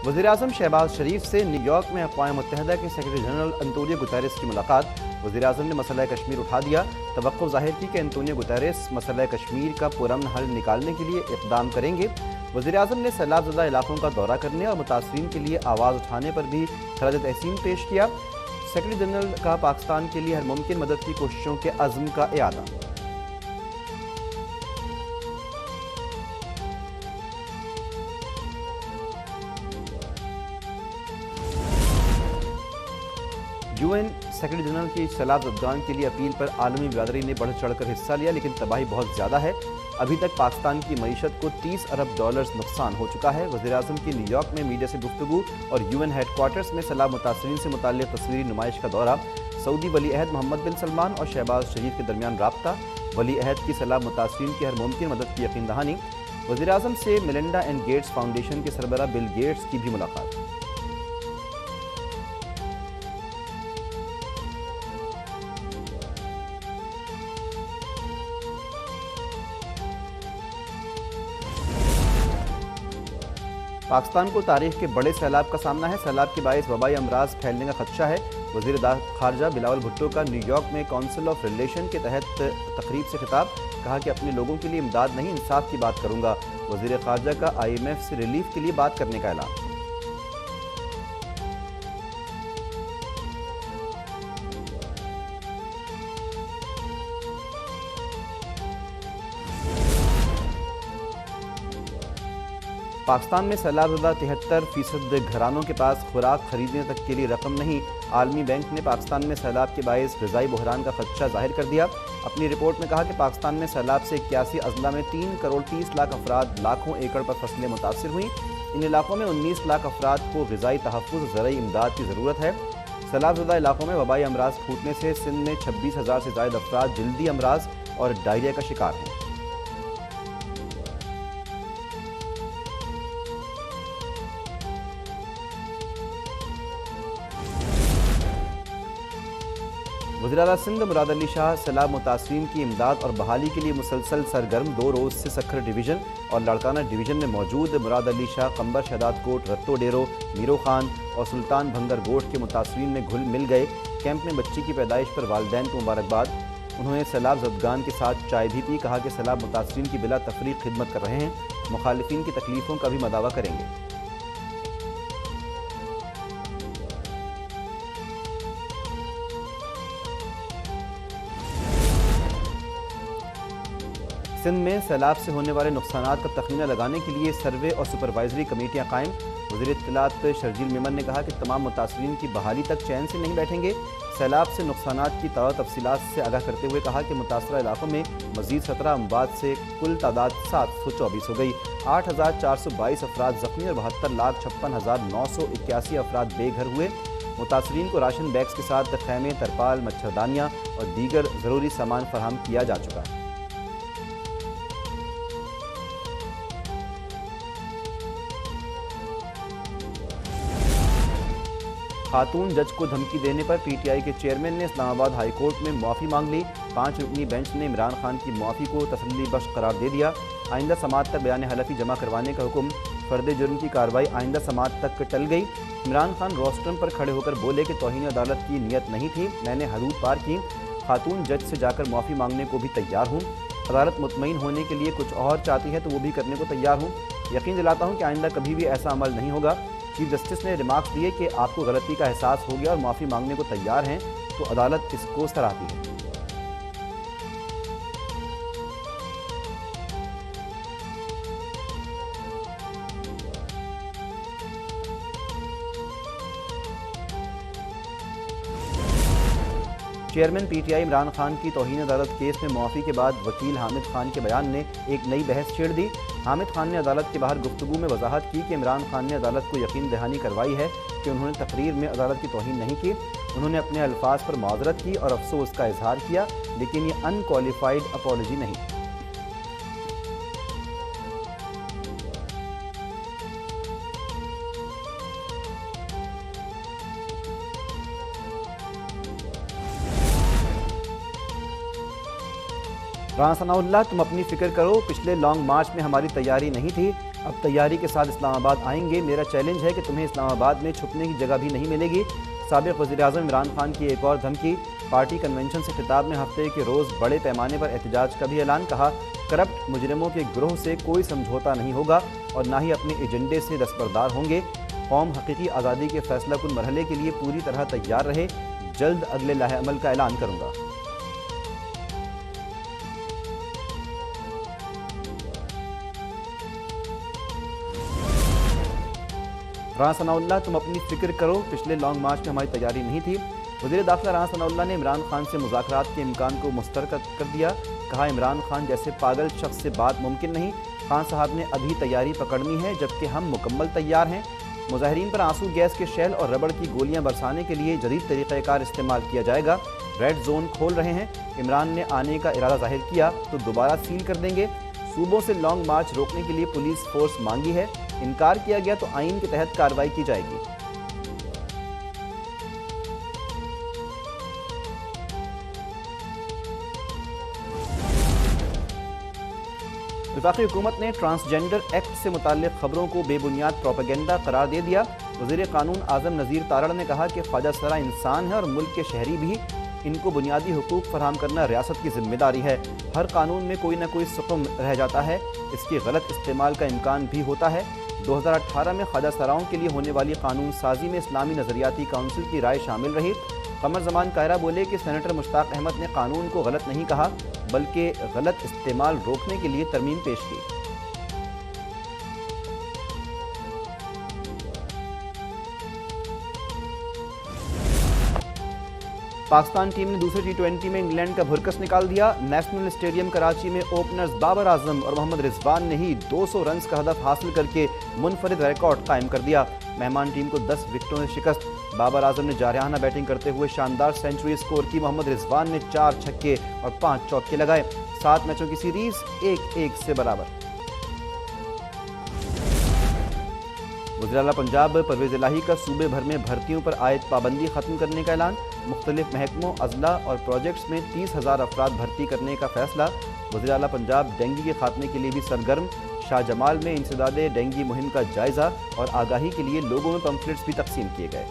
वज़ीर-ए-आज़म शहबाज शरीफ से न्यूयॉर्क में अक़वाम मुत्तहिदा के सेक्रेटरी जनरल अंतोनियो गुतेरेस की मुलाकात। वज़ीर-ए-आज़म ने मसला कश्मीर उठा दिया। तवक्कुफ़ ज़ाहिर की कि अंतोनियो गुतेरेस मसला कश्मीर का पुरअमन हल निकालने के लिए इक़दाम करेंगे। वज़ीर-ए-आज़म ने सैलाब ज़दा इलाकों का दौरा करने और मुतासरीन के लिए आवाज़ उठाने पर भी खराज तहसीन पेश किया। सेक्रेटरी जनरल का पाकिस्तान के लिए हर मुमकिन मदद की कोशिशों के अज़्म का इआदा। UN सेक्रेटरी जनरल की सैलाब ज़दगान के लिए अपील पर आलमी बिरादरी ने बढ़ चढ़ कर हिस्सा लिया, लेकिन तबाही बहुत ज़्यादा है। अभी तक पाकिस्तान की मईशत को $30 अरब नुकसान हो चुका है। वज़ीर-ए-आज़म की न्यूयॉर्क में मीडिया से गुफ्तगू और UN हेडक्वार्टर्स में सैलाब मुतासरीन से मुताल्लिक़ तस्वीरी नुमाइश का दौरा। सऊदी वली अहद मोहम्मद बिन सलमान और शहबाज शरीफ के दरमियान राब्ता। वली अहद की सैलाब मुतासरीन की हर मुमकिन मदद की यकीन दहानी। वज़ीर-ए-आज़म से मिलिंडा एंड गेट्स फाउंडेशन के सरबराह बिल गेट्स की भी मुलाकात। पाकिस्तान को तारीख के बड़े सैलाब का सामना है। सैलाब के बायस वबाई अमराज फैलने का खदशा है। वज़ीर ख़ारजा बिलावल भुट्टो का न्यूयॉर्क में काउंसिल ऑफ रिलेशन के तहत तकरीब से खिताब। कहा कि अपने लोगों के लिए इमदाद नहीं, इंसाफ की बात करूंगा। वज़ीर ख़ारजा का IMF से रिलीफ के लिए बात करने का ऐलान। पाकिस्तान में सैलाब-ज़दा 73% घरानों के पास खुराक खरीदने तक के लिए रकम नहीं। आलमी बैंक ने पाकिस्तान में सैलाब के बायस ग़िज़ाई बहरान का खदशा ज़ाहिर कर दिया। अपनी रिपोर्ट में कहा कि पाकिस्तान में सैलाब से 81 अजला में 3 करोड़ 30 लाख अफराद लाखों एकड़ पर फसलें मुतासिर हुई। इन इलाकों में 19 लाख अफराद को ग़िज़ाई तहफ़्फ़ुज़ ज़रई इमदाद की ज़रूरत है। सैलाब-ज़दा इलाकों में वबाई अमराज फूटने से सिंध में 26,000 से ज़ायद अफराद जल्दी अमराज और डायरिया का शिकार हैं। वज़ीर-ए-आला सिंध मुराद अली शाह सैलाब मुतासरीन की इमदाद और बहाली के लिए मुसलसल सरगर्म। 2 रोज़ से सखर डिवीज़न और लड़काना डिवीज़न में मौजूद मुराद अली शाह कंबर शहदाद कोट रत्तो डेरो मीरो खान और सुल्तान भंगर गोट के मुतासरीन में घुल मिल गए। कैंप में बच्ची की पैदाइश पर वालिदैन को मुबारकबाद। उन्होंने सैलाब ज़दगान के साथ चाय भी पी। कहा कि सैलाब मुतासरीन की बिला तफरीक खिदमत कर रहे हैं। मुखालिफिन की तकलीफ़ों का भी मदावा करेंगे। सिंध में सैलाब से होने वाले नुकसानात का तखमीना लगाने के लिए सर्वे और सुपरवाइजरी कमेटियाँ कायम। वज़ीर इत्तलात शर्जील मेमन ने कहा कि तमाम मुतासरीन की बहाली तक चैन से नहीं बैठेंगे। सैलाब से नुकसानात की तफसीलात से आगाह करते हुए कहा कि मुतासरा इलाकों में मज़ीद 17 अमवात से कुल तादाद 724 हो गई। 8,422 अफराद ज़ख्मी और 72,56,981 अफराद बेघर हुए। मुतासरीन को राशन बैग्स के साथ खैमे, तरपाल, मच्छरदानियाँ और दीगर ज़रूरी सामान फराहम किया जा चुका है। खातून जज को धमकी देने पर PTI के चेयरमैन ने इस्लामाबाद हाई कोर्ट में माफ़ी मांग ली। 5 रुकनी बेंच ने इमरान खान की माफ़ी को तसल्ली बख्श करार दे दिया। आइंदा समात तक बयान हलफी जमा करवाने का हुक्म। फर्द जुर्म की कार्रवाई आइंदा समात तक टल गई। इमरान खान रोस्ट्रम पर खड़े होकर बोले कि तौहीन अदालत की नीयत नहीं थी, मैंने हदूद पार की। खातून जज से जाकर माफ़ी मांगने को भी तैयार हूँ। अदालत मुतमईन होने के लिए कुछ और चाहती है तो वो भी करने को तैयार हूँ। यकीन दिलाता हूँ कि आइंदा कभी भी ऐसा अमल नहीं होगा। चीफ जस्टिस ने रिमार्क्स दिए कि आपको गलती का एहसास हो गया और माफ़ी मांगने को तैयार हैं, तो अदालत इसको सराहती है। चेयरमैन PTI इमरान खान की तौहीन अदालत केस में मुआफ़ी के बाद वकील हामिद खान के बयान ने एक नई बहस छेड़ दी। हामिद खान ने अदालत के बाहर गुफ्तगू में वजाहत की कि इमरान खान ने अदालत को यकीन दहानी करवाई है कि उन्होंने तकरीर में अदालत की तौहीन नहीं की। उन्होंने अपने अल्फाज पर माजरत की और अफसोस का इजहार किया, लेकिन ये अनक्वालिफाइड अपॉलजी नहीं। رانا ثناءاللہ तुम अपनी फिक्र करो, पिछले लॉन्ग मार्च में हमारी तैयारी नहीं थी, अब तैयारी के साथ इस्लामाबाद आएंगे. मेरा चैलेंज है कि तुम्हें इस्लामाबाद में छुपने की जगह भी नहीं मिलेगी. साबिक वज़ीर-ए-आज़म इमरान खान की एक और धमकी. पार्टी कन्वेंशन से खिताब में हफ्ते के रोज़ बड़े पैमाने पर एहतजाज का भी ऐलान. कहा, करप्ट मुजरिमों के ग्रोह से कोई समझौता नहीं होगा और ना ही अपने एजेंडे से दस्तबरदार होंगे. कौम हकीकी आज़ादी के फैसला कुन मरहले के लिए पूरी तरह तैयार रहे, जल्द अगले लाहे अमल का ऐलान करूँगा. राना सनाउल्लाह तुम अपनी फिक्र करो, पिछले लॉन्ग मार्च में हमारी तैयारी नहीं थी. वज़ीर दाखिला राना सनाउल्लाह ने इमरान खान से मुज़ाकरात के इम्कान को मुस्तरद कर दिया. कहा, इमरान खान जैसे पागल शख्स से बात मुमकिन नहीं. खान साहब ने अभी तैयारी पकड़नी है, जबकि हम मुकम्मल तैयार हैं. मुजाहिरीन पर आंसू गैस के शेल और रबड़ की गोलियां बरसाने के लिए जदीद तरीक़ाकार इस्तेमाल किया जाएगा. रेड जोन खोल रहे हैं. इमरान ने आने का इरादा ज़ाहिर किया तो दोबारा सील कर देंगे. सूबों से लॉन्ग मार्च रोकने के लिए पुलिस फोर्स मांगी है. इनकार किया गया तो आइन के तहत कार्रवाई की जाएगी. वफाकी हुकूमत ने ट्रांसजेंडर एक्ट से मुताल्लिक खबरों को बेबुनियाद प्रोपेगेंडा करार दे दिया. वज़ीर कानून आज़म नज़ीर तारड़ ने कहा कि ख्वाजा सरा इंसान है और मुल्क के शहरी भी. इनको बुनियादी हुकूक फराहम करना रियासत की जिम्मेदारी है. हर कानून में कोई ना कोई सुकून रह जाता है, इसके गलत इस्तेमाल का इम्कान भी होता है. 2018 में ख्वाजा सराओं के लिए होने वाली कानून साजी में इस्लामी नज़रियाती काउंसिल की राय शामिल रही. कमर जमान कायरा बोले कि सेनेटर मुश्ताक अहमद ने कानून को गलत नहीं कहा, बल्कि गलत इस्तेमाल रोकने के लिए तरमीम पेश की. पाकिस्तान टीम ने दूसरे T20 में इंग्लैंड का भुरकस निकाल दिया. नेशनल स्टेडियम कराची में ओपनर्स बाबर आजम और मोहम्मद रिजवान ने ही 200 रन्स का हदफ हासिल करके मुनफरिद रिकॉर्ड कायम कर दिया. मेहमान टीम को 10 विकेटों से शिकस्त. बाबर आजम ने जारहाना बैटिंग करते हुए शानदार सेंचुरी स्कोर की. मोहम्मद रिजवान ने 4 छक्के और 5 चौके लगाए. 7 मैचों की सीरीज 1-1 से बराबर. वज़ीर आला पंजाब परवेज़ इलाही का सूबे भर में भर्तियों पर आयद पाबंदी खत्म करने का ऐलान. मुख्तलिफ महकमों, अजला और प्रोजेक्ट्स में 30,000 अफराद भर्ती करने का फैसला. वज़ीर आला पंजाब डेंगू के खात्मे के लिए भी सरगर्म. शाहजमाल में इंसदादे डेंगू मुहिम का जायज़ा और आगाही के लिए लोगों में पम्फलेट्स भी तकसीम किए गए.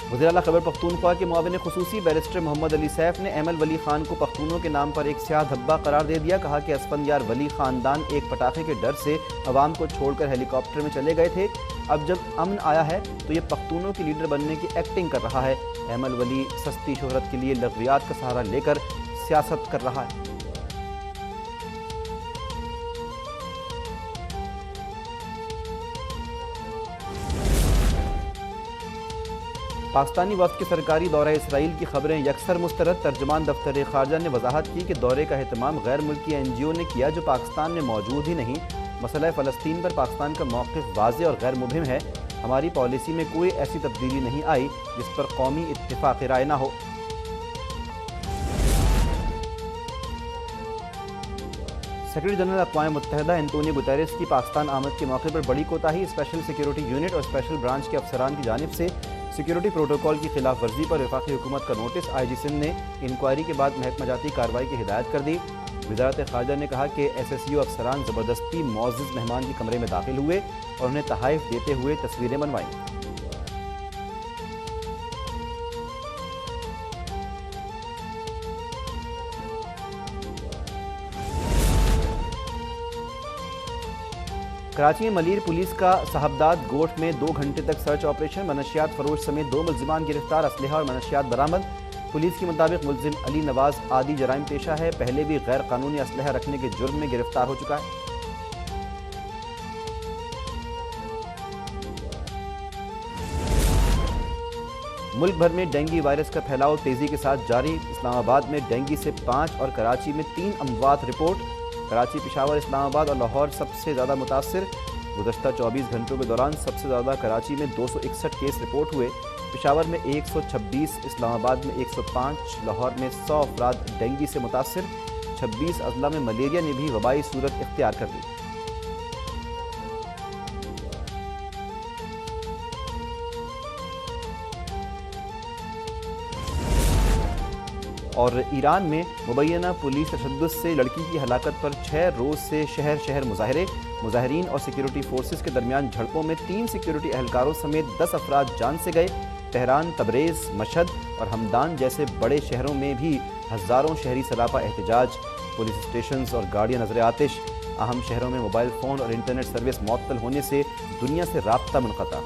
वज़ीर आला खैबर पख्तूनख्वा के मुआविन खुसूसी बैरिस्टर मोहम्मद अली सैफ ने अहमल वली खान को पख्तूनों के नाम पर एक स्याह धब्बा करार दे दिया. कहा कि असफंदियार वली खानदान एक पटाखे के डर से अवाम को छोड़कर हेलीकॉप्टर में चले गए थे. अब जब अमन आया है तो ये पख्तूनों की लीडर बनने की एक्टिंग कर रहा है. अहमल वली सस्ती शोहरत के लिए लग़वियात का सहारा लेकर सियासत कर रहा है. पाकिस्तानी वफ़द के सरकारी दौरा इसराइल की खबरें यकसर मुस्तरद. तर्जुमान दफ्तर ख़ारजा ने वजाहत की कि दौरे का एहतमाम गैर मुल्की NGO ने किया जो पाकिस्तान में मौजूद ही नहीं. मसला फ़लस्तीन पर पाकिस्तान का मौक़िफ़ वाज़ेह और गैर मुबहिम है. हमारी पॉलिसी में कोई ऐसी तब्दीली नहीं आई जिस पर कौमी इत्तिफ़ाक़ राय ना हो. सेक्रेटरी जनरल अक़वाम मुत्तहिदा एंटोनियो गुतेरेस की पाकिस्तान आमद के मौके पर बड़ी कोताही. स्पेशल सिक्योरिटी यूनिट और स्पेशल ब्रांच के अफसरान की जानिब से सिक्योरिटी प्रोटोकॉल की खिलाफ वर्जी पर वफाकी हुकूमत का नोटिस. IG सिंध ने इंक्वायरी के बाद महकमा जाती कार्रवाई की हिदायत कर दी. वज़ारत ख़ारजा ने कहा कि SSU अफसरान ज़बरदस्ती मुअज़्ज़ज़ मेहमान के कमरे में दाखिल हुए और उन्हें तहाइफ देते हुए तस्वीरें बनवाईं. कराची में मलीर पुलिस का साहबदाद गोठ में 2 घंटे तक सर्च ऑपरेशन. मनशियात फरोश समेत 2 मुल्ज़िमान गिरफ्तार. असलहा और मनशियात बरामद. पुलिस के मुताबिक मुल्ज़िम अली नवाज आदि जराइम पेशा है. पहले भी गैर कानूनी असलहा रखने के जुर्म में गिरफ्तार हो चुका है. मुल्क भर में डेंगू वायरस का फैलाव तेज़ी के साथ जारी. इस्लामाबाद में डेंगू से 5 और कराची में 3 अमवात रिपोर्ट. कराची, पेशावर, इस्लामाबाद और लाहौर सबसे ज़्यादा मुतासिर. गुज़श्ता 24 घंटों के दौरान सबसे ज़्यादा कराची में 261 केस रिपोर्ट हुए. पेशावर में 126, इस्लामाबाद में 105, लाहौर में 100 अफराद डेंगू से मुतासिर. 26 अजला में मलेरिया ने भी वबाई सूरत इख्तियार कर ली. اور ایران میں مبینہ پولیس تشدد سے لڑکی کی ہلاکت پر 6 روز سے شہر شہر مظاہرے، مظاہرین اور سیکیورٹی فورسز کے درمیان جھڑپوں میں 3 سیکیورٹی اہلکاروں سمیت 10 افراد جان سے گئے۔ تہران، تبریز، مشہد اور ہمدان جیسے بڑے شہروں میں بھی ہزاروں شہری سراپا احتجاج، پولیس اسٹیشنز اور گاڑیاں نظر آتش۔ اہم شہروں میں موبائل فون اور انٹرنیٹ سروس معطل ہونے سے دنیا سے رابطہ منقطع۔